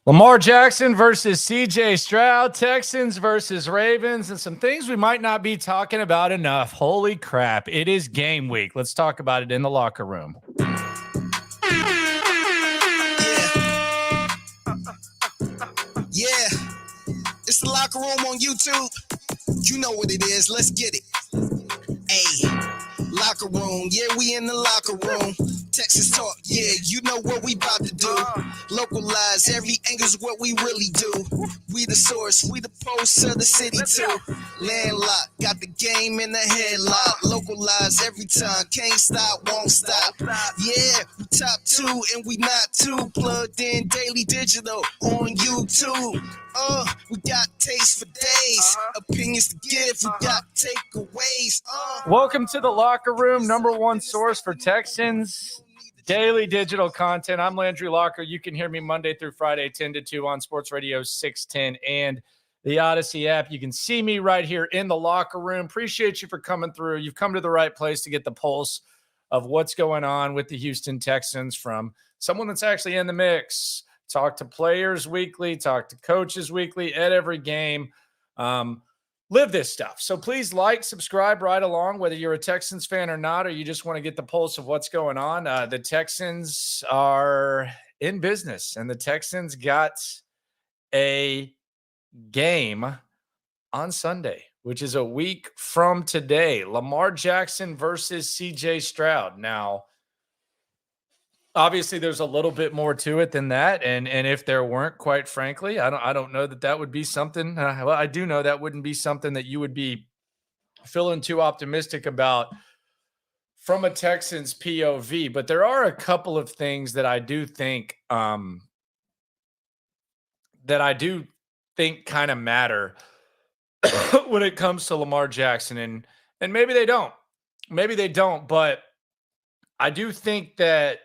Lamar Jackson versus CJ Stroud, Texans versus Ravens, and some things we might not be talking about enough. Holy crap, it is game week. Let's talk about it in the locker room. Yeah, it's the locker room on YouTube. You know what it is. Let's get it. Hey, locker room. Yeah, we in the locker room. Texas talk. Yeah, you know what we about to do. Localize every angle's what we really do. We the source. We the pulse of the city too. Landlocked. Got the game in the headlock. Localize every time. Can't stop, won't stop. Yeah, we top two and we not too. Plugged in daily digital on YouTube. We got taste for days, opinions to give, we got takeaways. Welcome to the locker room, number one source for Texans daily digital content. I'm Landry Locker. You can hear me Monday through Friday, 10 to 2 on Sports Radio 610 and the Odyssey app. You can see me right here in the locker room. Appreciate you for coming through. You've come to the right place to get the pulse of what's going on with the Houston Texans from someone that's actually in the mix. Talk to players weekly, talk to coaches weekly at every game. Live this stuff. So please like, subscribe right along, whether you're a Texans fan or not, or you just want to get the pulse of what's going on. The Texans are in business, and the Texans got a game on Sunday, which is a week from today. Lamar Jackson versus CJ Stroud. Now, obviously, there's a little bit more to it than that, and if there weren't, quite frankly, I don't know that would be something. Well, I do know that wouldn't be something that you would be feeling too optimistic about from a Texans POV. But there are a couple of things that I do think kind of matter when it comes to Lamar Jackson, and maybe they don't, but I do think that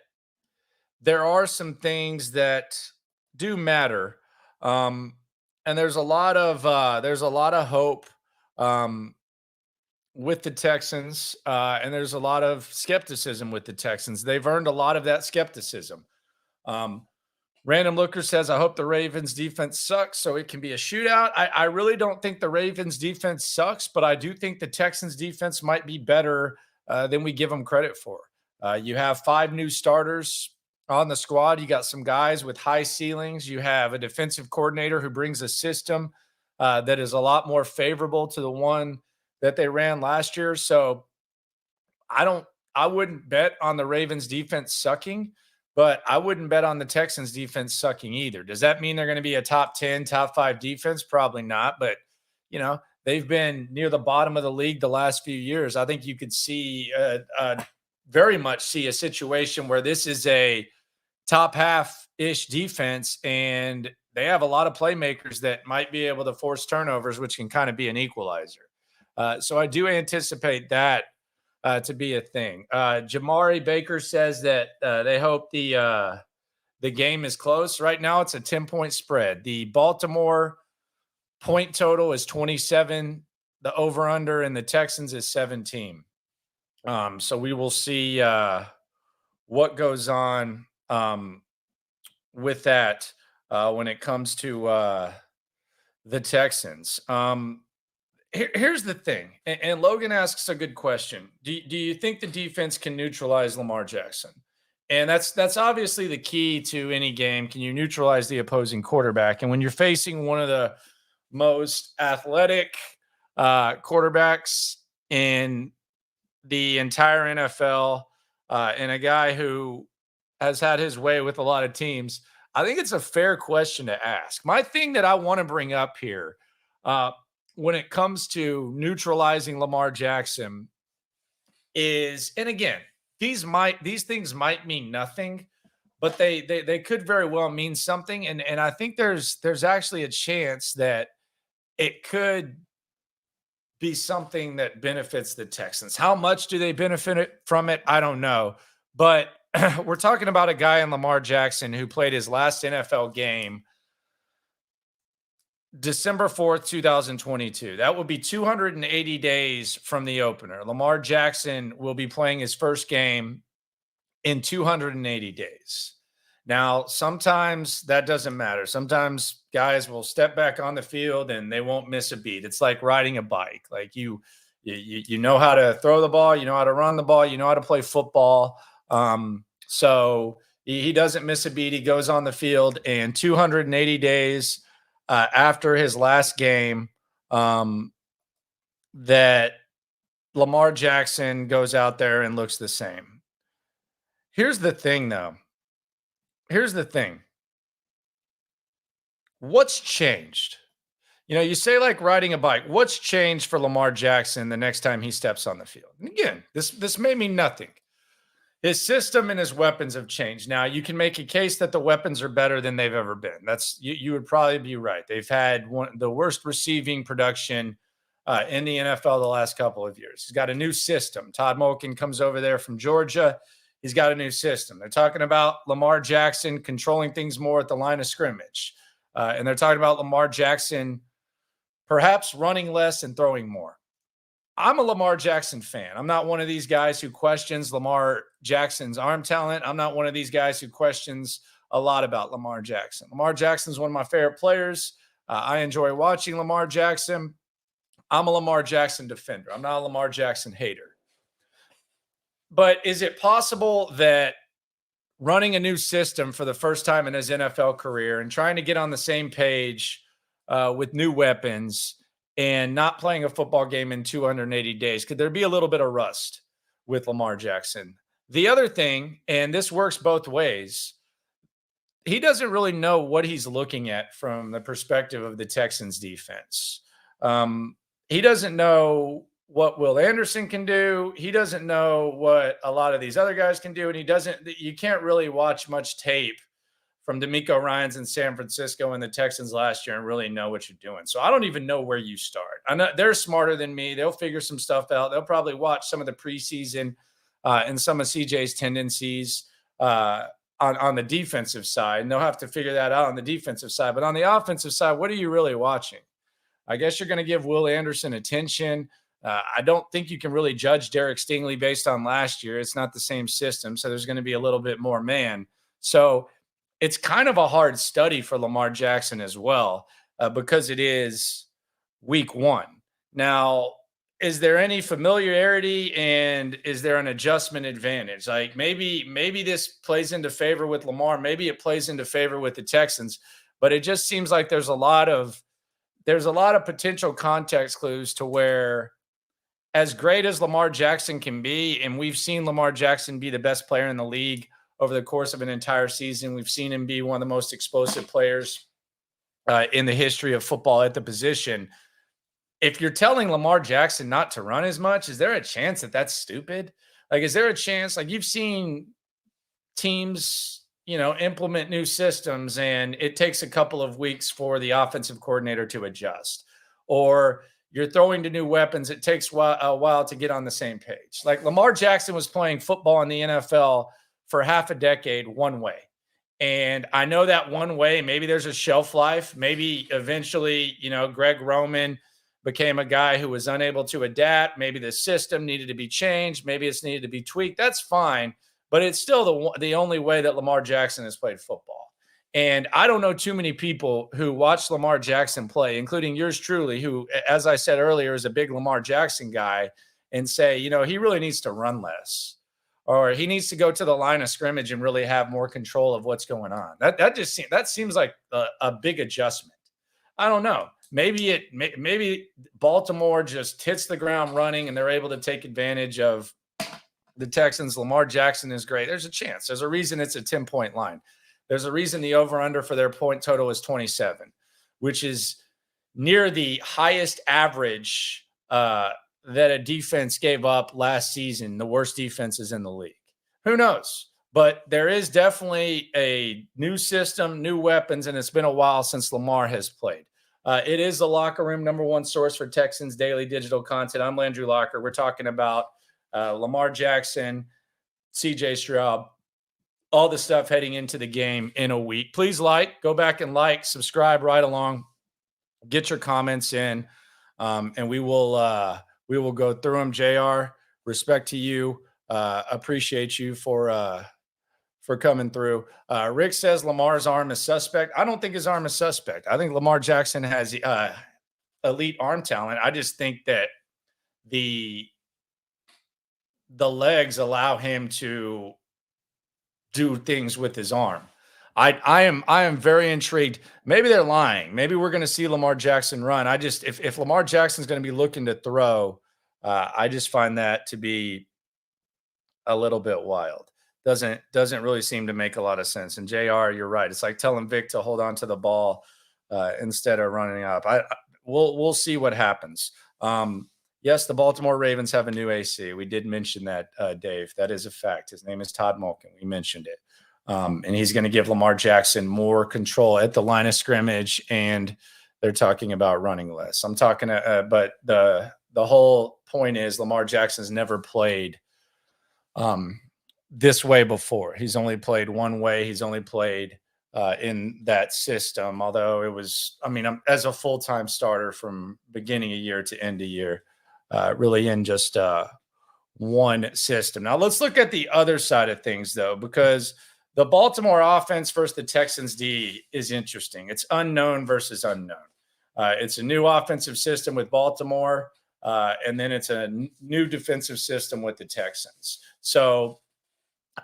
there are some things that do matter, and there's a lot of hope with the Texans, and there's a lot of skepticism with the Texans. They've earned a lot of that skepticism. Random Looker says, I hope the Ravens defense sucks so it can be a shootout. I really don't think the Ravens defense sucks, but I do think the Texans defense might be better than we give them credit for. You have 5 new starters on the squad. You got some guys with high ceilings. You have a defensive coordinator who brings a system that is a lot more favorable to the one that they ran last year. So I wouldn't bet on the Ravens defense sucking, but I wouldn't bet on the Texans defense sucking either. Does that mean they're going to be a top 10, top 5 defense? Probably not, but they've been near the bottom of the league the last few years. I think you could see very much see a situation where this is a top half-ish defense, and they have a lot of playmakers that might be able to force turnovers, which can kind of be an equalizer. So I do anticipate that to be a thing. Jamari Baker says that they hope the game is close. Right now it's a 10-point spread. The Baltimore point total is 27. The over-under in the Texans is 17. So we will see what goes on with that when it comes to the Texans. Here's the thing, and Logan asks a good question. Do you think the defense can neutralize Lamar Jackson? And that's obviously the key to any game. Can you neutralize the opposing quarterback? And when you're facing one of the most athletic quarterbacks in the entire NFL, and a guy who has had his way with a lot of teams, I think it's a fair question to ask. My thing that I want to bring up here when it comes to neutralizing Lamar Jackson is, and again, these things might mean nothing, but they could very well mean something. And I think there's actually a chance that it could be something that benefits the Texans. How much do they benefit from it? I don't know. But we're talking about a guy in Lamar Jackson who played his last NFL game December 4th, 2022. That will be 280 days from the opener. Lamar Jackson will be playing his first game in 280 days. Now, sometimes that doesn't matter. Sometimes guys will step back on the field and they won't miss a beat. It's like riding a bike. Like you know how to throw the ball, you know how to run the ball, you know how to play football. So he doesn't miss a beat. He goes on the field, and 280 days after his last game, that Lamar Jackson goes out there and looks the same. Here's the thing, though. Here's the thing. What's changed? You say like riding a bike. What's changed for Lamar Jackson the next time he steps on the field? And again, this may mean nothing. His system and his weapons have changed. Now, you can make a case that the weapons are better than they've ever been. You would probably be right. They've had the worst receiving production in the NFL the last couple of years. He's got a new system. Todd Monken comes over there from Georgia. He's got a new system. They're talking about Lamar Jackson controlling things more at the line of scrimmage. And they're talking about Lamar Jackson perhaps running less and throwing more. I'm a Lamar Jackson fan. I'm not one of these guys who questions Lamar Jackson's arm talent. I'm not one of these guys who questions a lot about Lamar Jackson. Lamar Jackson's one of my favorite players. I enjoy watching Lamar Jackson. I'm a Lamar Jackson defender. I'm not a Lamar Jackson hater. But is it possible that running a new system for the first time in his NFL career and trying to get on the same page with new weapons and not playing a football game in 280 days, could there be a little bit of rust with Lamar Jackson? The other thing, and this works both ways, he doesn't really know what he's looking at from the perspective of the Texans defense. He doesn't know what Will Anderson can do. He doesn't know what a lot of these other guys can do. And you can't really watch much tape from DeMeco Ryans in San Francisco and the Texans last year and really know what you're doing. So I don't even know where you start. I know they're smarter than me. They'll figure some stuff out. They'll probably watch some of the preseason and some of CJ's tendencies on the defensive side. And they'll have to figure that out on the defensive side. But on the offensive side, what are you really watching? I guess you're going to give Will Anderson attention. I don't think you can really judge Derek Stingley based on last year. It's not the same system. So there's going to be a little bit more man. So it's kind of a hard study for Lamar Jackson as well, because it is week one. Now, is there any familiarity and is there an adjustment advantage? Like maybe this plays into favor with Lamar. Maybe it plays into favor with the Texans, but it just seems like there's a lot of potential context clues to where, as great as Lamar Jackson can be, and we've seen Lamar Jackson be the best player in the league over the course of an entire season. We've seen him be one of the most explosive players in the history of football at the position. If you're telling Lamar Jackson not to run as much, is there a chance that that's stupid? Like, is there a chance, like you've seen teams, implement new systems and it takes a couple of weeks for the offensive coordinator to adjust, or you're throwing to new weapons. It takes a while to get on the same page. Like Lamar Jackson was playing football in the NFL for half a decade one way. And I know that one way, maybe there's a shelf life. Maybe eventually, Greg Roman became a guy who was unable to adapt. Maybe the system needed to be changed. Maybe it's needed to be tweaked. That's fine. But it's still the only way that Lamar Jackson has played football. And I don't know too many people who watch Lamar Jackson play, including yours truly, who, as I said earlier, is a big Lamar Jackson guy, and say, he really needs to run less, or he needs to go to the line of scrimmage and really have more control of what's going on. That seems like a big adjustment. I don't know. Maybe Baltimore just hits the ground running and they're able to take advantage of the Texans. Lamar Jackson is great. There's a chance. There's a reason it's a 10-point line. There's a reason the over-under for their point total is 27, which is near the highest average that a defense gave up last season, the worst defenses in the league. Who knows? But there is definitely a new system, new weapons, and it's been a while since Lamar has played. It is the Locker Room, number one source for Texans daily digital content. I'm Landry Locker. We're talking about Lamar Jackson, CJ Stroud, all the stuff heading into the game in a week. Please go back and subscribe right along, get your comments in, and we will go through them. JR, respect to you. Appreciate you for for coming through. Rick says Lamar's arm is suspect. I don't think his arm is suspect. I think Lamar Jackson has elite arm talent. I just think that the legs allow him to do things with his arm. I am very intrigued. Maybe they're lying. Maybe we're going to see Lamar Jackson run. If Lamar Jackson's going to be looking to throw, I just find that to be a little bit wild. Doesn't really seem to make a lot of sense. And JR, you're right. It's like telling Vic to hold on to the ball instead of running up. We'll see what happens. Yes, the Baltimore Ravens have a new AC. We did mention that, Dave. That is a fact. His name is Todd Mulkin. We mentioned it. And he's going to give Lamar Jackson more control at the line of scrimmage, and they're talking about running less. I'm talking, but the whole point is Lamar Jackson's never played this way before. He's only played one way. He's only played in that system, although it was, as a full-time starter from beginning of year to end of year, really in just one system. Now let's look at the other side of things, though, because the Baltimore offense versus the Texans D is interesting. It's unknown versus unknown. It's a new offensive system with Baltimore, and then it's a new defensive system with the Texans. So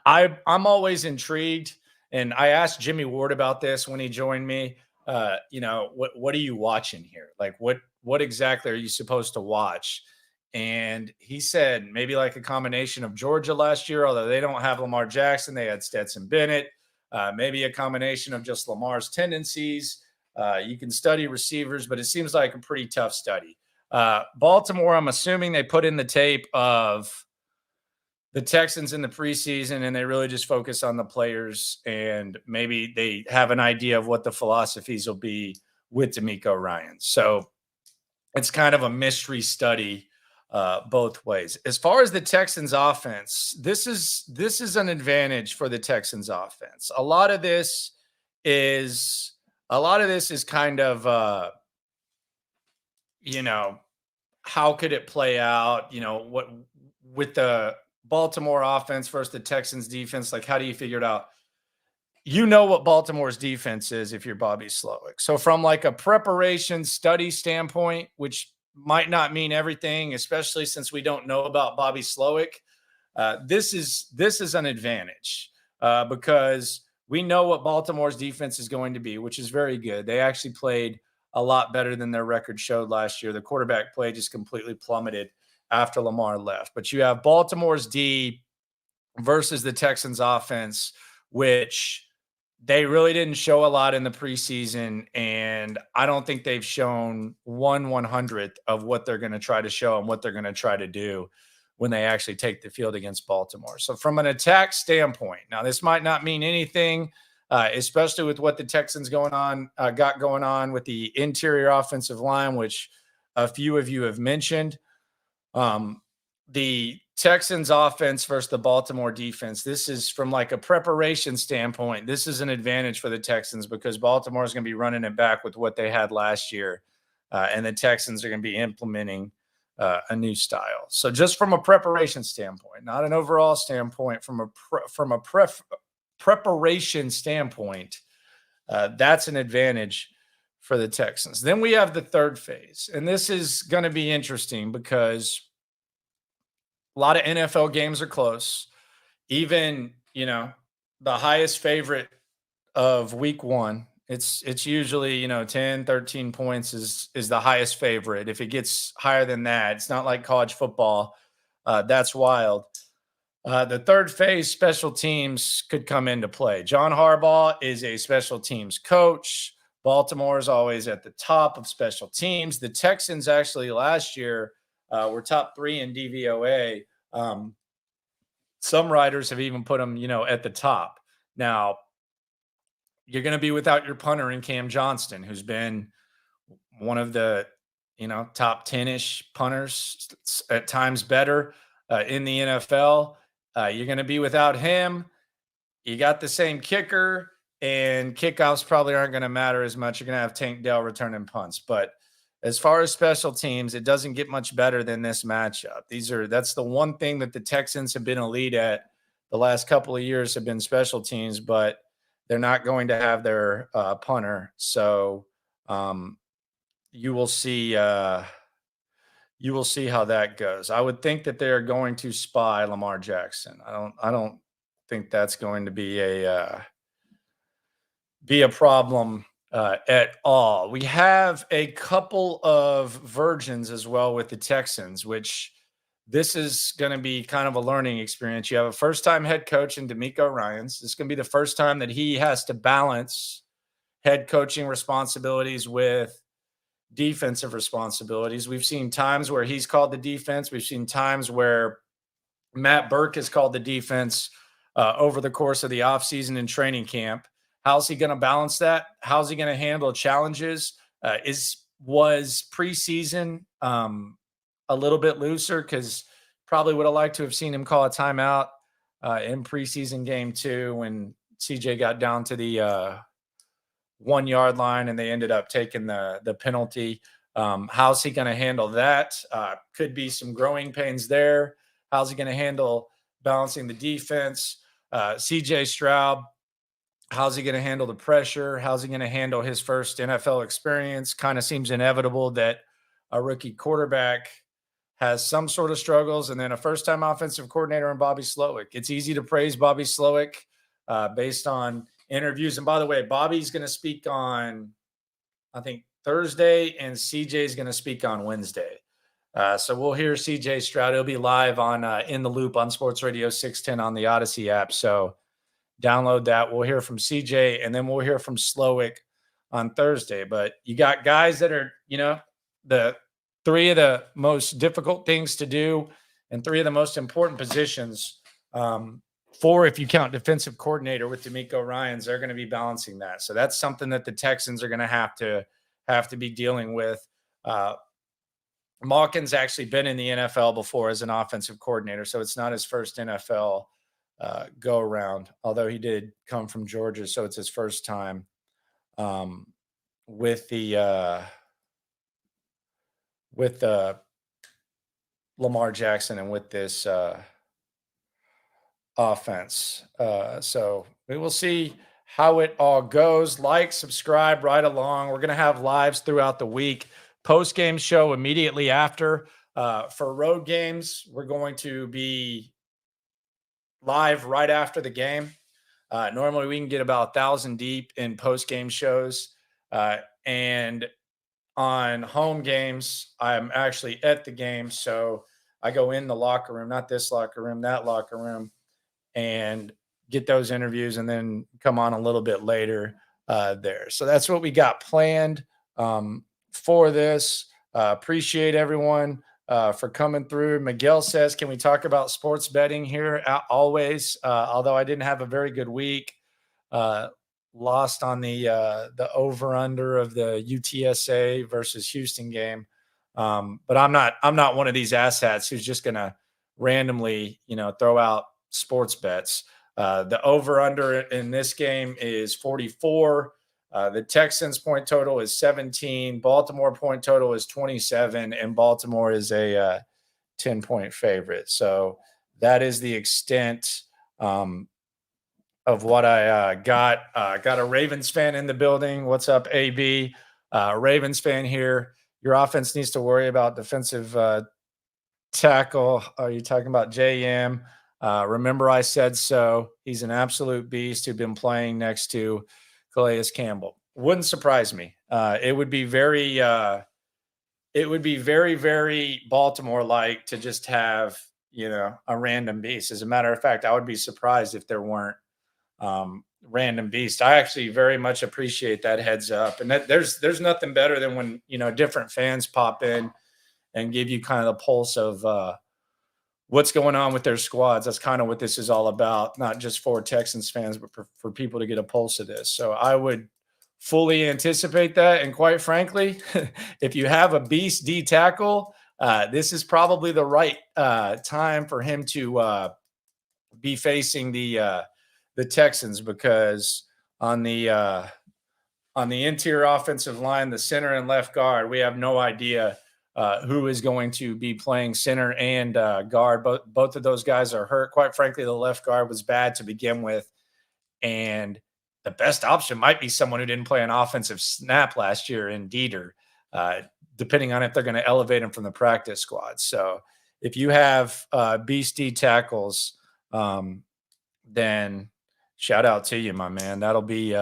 I'm always intrigued, and I asked Jimmy Ward about this when he joined me. What are you watching here? Like, what exactly are you supposed to watch? And he said maybe like a combination of Georgia last year, although they don't have Lamar Jackson. They had Stetson Bennett. Maybe a combination of just Lamar's tendencies. You can study receivers, but it seems like a pretty tough study. Baltimore, I'm assuming they put in the tape of the Texans in the preseason, and they really just focus on the players, and maybe they have an idea of what the philosophies will be with DeMeco Ryans. So it's kind of a mystery study both ways. As far as the Texans offense, this is an advantage for the Texans offense. A lot of this is kind of how could it play out? What with the Baltimore offense versus the Texans defense, like how do you figure it out? What Baltimore's defense is if you're Bobby Slowick. So from like a preparation study standpoint, which might not mean everything, especially since we don't know about Bobby Slowick, this is an advantage because we know what Baltimore's defense is going to be, which is very good. They actually played a lot better than their record showed last year. The quarterback play just completely plummeted after Lamar left. But you have Baltimore's D versus the Texans offense, which they really didn't show a lot in the preseason, and I don't think they've shown 1/100th of what they're going to try to show and what they're going to try to do when they actually take the field against Baltimore. So from an attack standpoint, now this might not mean anything, especially with what the Texans got going on with the interior offensive line, which a few of you have mentioned. The Texans offense versus the Baltimore defense. This is from like a preparation standpoint. This is an advantage for the Texans because Baltimore is going to be running it back with what they had last year. And the Texans are going to be implementing a new style. So just from a preparation standpoint, not an overall standpoint, from a preparation standpoint, that's an advantage for the Texans. Then we have the third phase, and this is going to be interesting because a lot of NFL games are close. Even, the highest favorite of week one, it's usually, 10, 13 points is the highest favorite. If it gets higher than that, it's not like college football. That's wild. The third phase, special teams could come into play. John Harbaugh is a special teams coach. Baltimore is always at the top of special teams. The Texans actually last year were top 3 in DVOA. Some writers have even put them, at the top. Now, you're going to be without your punter in Cam Johnston, who's been one of the, top 10-ish punters, at times better in the NFL. You're going to be without him. You got the same kicker, and kickoffs probably aren't going to matter as much. You're going to have Tank Dell returning punts. But as far as special teams, it doesn't get much better than this matchup. That's the one thing that the Texans have been elite at the last couple of years have been special teams, but they're not going to have their punter. So you will see. You will see how that goes. I would think that they are going to spy Lamar Jackson. I don't think that's going to be a problem at all. We have a couple of virgins as well with the Texans, which this is going to be kind of a learning experience. You have a first-time head coach in D'Amico Ryans. This is going to be the first time that he has to balance head coaching responsibilities with defensive responsibilities. We've seen times where he's called the defense. We've seen times where Matt Burke has called the defense over the course of the offseason and training camp. How's he going to balance that? How's he going to handle challenges? Was preseason a little bit looser, because probably would have liked to have seen him call a timeout in preseason game 2 when CJ got down to the 1 yard line and they ended up taking the penalty. How's he going to handle that? Could be some growing pains there. How's he going to handle balancing the defense? CJ Stroud, how's he going to handle the pressure? How's he going to handle his first NFL experience? Kind of seems inevitable that a rookie quarterback has some sort of struggles, and then a first-time offensive coordinator in Bobby Slowick. It's easy to praise Bobby Slowick based on interviews. And by the way, Bobby's going to speak on, I think, Thursday, and CJ's going to speak on Wednesday. So we'll hear CJ Stroud. He'll be live on In the Loop on Sports Radio 610 on the Odyssey app. So download that. We'll hear from CJ, and then we'll hear from Slowick on Thursday. But you got guys that are, the 3 of the most difficult things to do and 3 of the most important positions. 4, if you count defensive coordinator with D'Amico Ryans, they're going to be balancing that. So that's something that the Texans are going to have to be dealing with. Malkin's actually been in the NFL before as an offensive coordinator, so it's not his first NFL go around, although he did come from Georgia, so it's his first time with the Lamar Jackson and with this offense. So we will see how it all goes. Like, subscribe, right along. We're going to have lives throughout the week. Post-game show immediately after. For road games, we're going to be live right after the game. Normally we can get about 1,000 deep in post-game shows. And on home games, I'm actually at the game. So I go in the locker room, not this locker room, that locker room, and get those interviews and then come on a little bit later there. So that's what we got planned for this. Appreciate everyone for coming through. Miguel says, can we talk about sports betting here? Always. Although I didn't have a very good week. Lost on the over-under of the UTSA versus Houston game. But I'm not one of these asshats who's just going to randomly, throw out sports bets. The over-under in this game is 44. The Texans point total is 17. Baltimore point total is 27, and Baltimore is a 10-point favorite. So that is the extent of what I got. Got a Ravens fan in the building. What's up, AB? Ravens fan here. Your offense needs to worry about defensive tackle. Are you talking about JM? Remember I said so. He's an absolute beast who's been playing next to Calais Campbell. Wouldn't surprise me. It would be very, very Baltimore-like to just have, a random beast. As a matter of fact, I would be surprised if there weren't random beast. I actually very much appreciate that heads up. And that there's nothing better than when, different fans pop in and give you kind of the pulse of what's going on with their squads. That's kind of what this is all about, not just for Texans fans, but for people to get a pulse of this. So I would fully anticipate that. And quite frankly, if you have a beast D tackle, this is probably the right time for him to be facing the Texans, because on the interior offensive line, the center and left guard, we have no idea who is going to be playing center and guard. Both of those guys are hurt. Quite frankly, the left guard was bad to begin with. And the best option might be someone who didn't play an offensive snap last year in Dieter, depending on if they're going to elevate him from the practice squad. So if you have beastie tackles, then shout out to you, my man. That'll be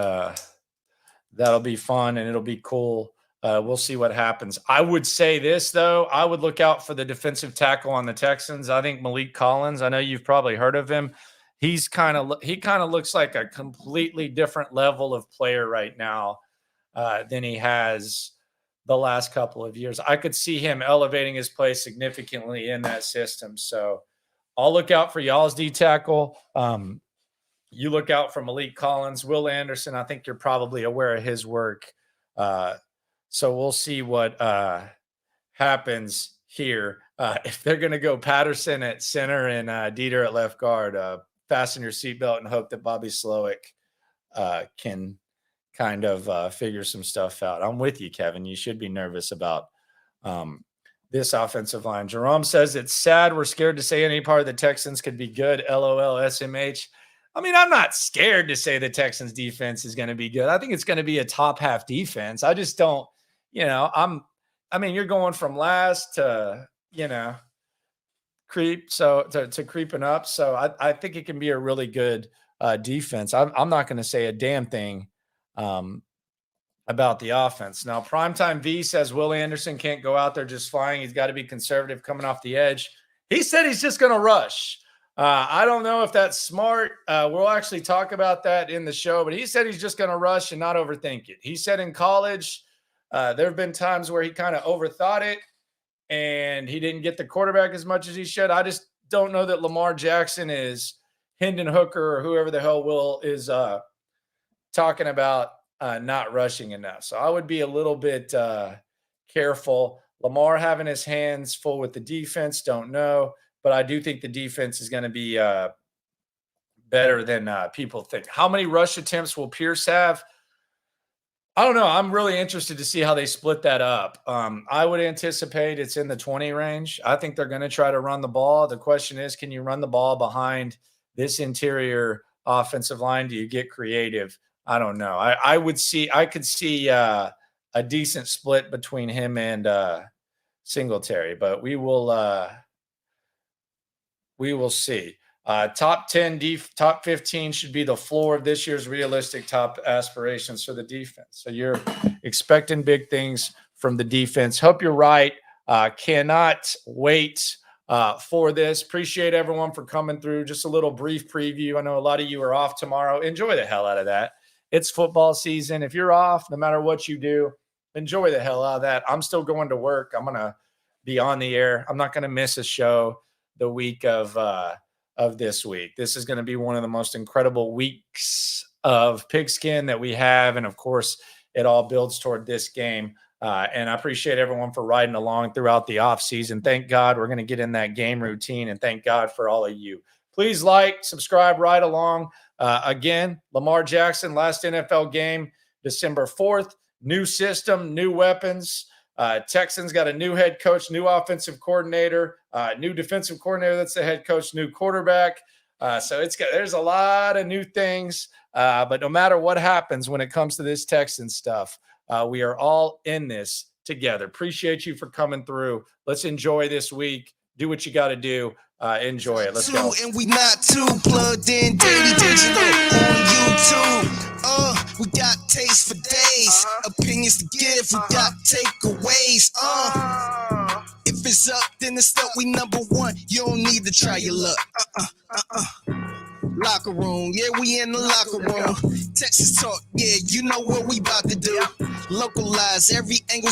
fun and it'll be cool. We'll see what happens. I would say this, though. I would look out for the defensive tackle on the Texans. I think Malik Collins, I know you've probably heard of him. He kind of looks like a completely different level of player right now than he has the last couple of years. I could see him elevating his play significantly in that system. So I'll look out for y'all's D tackle. You look out for Malik Collins. Will Anderson, I think you're probably aware of his work. So we'll see what happens here. If they're going to go Patterson at center and Dieter at left guard, fasten your seatbelt and hope that Bobby Slowick can kind of figure some stuff out. I'm with you, Kevin. You should be nervous about this offensive line. Jerome says it's sad. We're scared to say any part of the Texans could be good. LOL, SMH. I mean, I'm not scared to say the Texans defense is going to be good. I think it's going to be a top half defense. I just don't, you're going from last to, to creeping up. So I think it can be a really good defense. I'm not going to say a damn thing about the offense. Now, Primetime V says Will Anderson can't go out there just flying. He's got to be conservative coming off the edge. He said he's just going to rush. I don't know if that's smart. We'll actually talk about that in the show, but he said he's just going to rush and not overthink it. He said in college, there have been times where he kind of overthought it and he didn't get the quarterback as much as he should. I just don't know that Lamar Jackson is Hendon Hooker or whoever the hell Will is talking about not rushing enough. So I would be a little bit careful. Lamar having his hands full with the defense, don't know. But I do think the defense is going to be better than people think. How many rush attempts will Pierce have? I don't know. I'm really interested to see how they split that up. I would anticipate it's in the 20 range. I think they're going to try to run the ball. The question is, can you run the ball behind this interior offensive line? Do you get creative? I don't know. I could see a decent split between him and Singletary, but we will see. Top 10, top 15 should be the floor of this year's realistic top aspirations for the defense. So you're expecting big things from the defense. Hope you're right. Cannot wait for this. Appreciate everyone for coming through. Just a little brief preview. I know a lot of you are off tomorrow. Enjoy the hell out of that. It's football season. If you're off, no matter what you do, enjoy the hell out of that. I'm still going to work. I'm going to be on the air. I'm not going to miss a show the week of this week. This is going to be one of the most incredible weeks of pigskin that we have. And of course, it all builds toward this game. And I appreciate everyone for riding along throughout the off season. Thank God we're going to get in that game routine, and thank God for all of you. Please like, subscribe, ride along. Again, Lamar Jackson, last NFL game, December 4th, new system, new weapons. Texans got a new head coach, new offensive coordinator, new defensive coordinator. That's the head coach, new quarterback. So there's a lot of new things. But no matter what happens when it comes to this Texans stuff, we are all in this together. Appreciate you for coming through. Let's enjoy this week. Do what you got to do. Enjoy it. Let's go. And we not too plugged in, daily digital on YouTube. We got taste for days, opinions to give. We got takeaways. If it's up, then it's up. We number one. You don't need to try your luck. Locker room, yeah, we in the locker room. Texas talk, yeah, you know what we about to do. Localize every angle.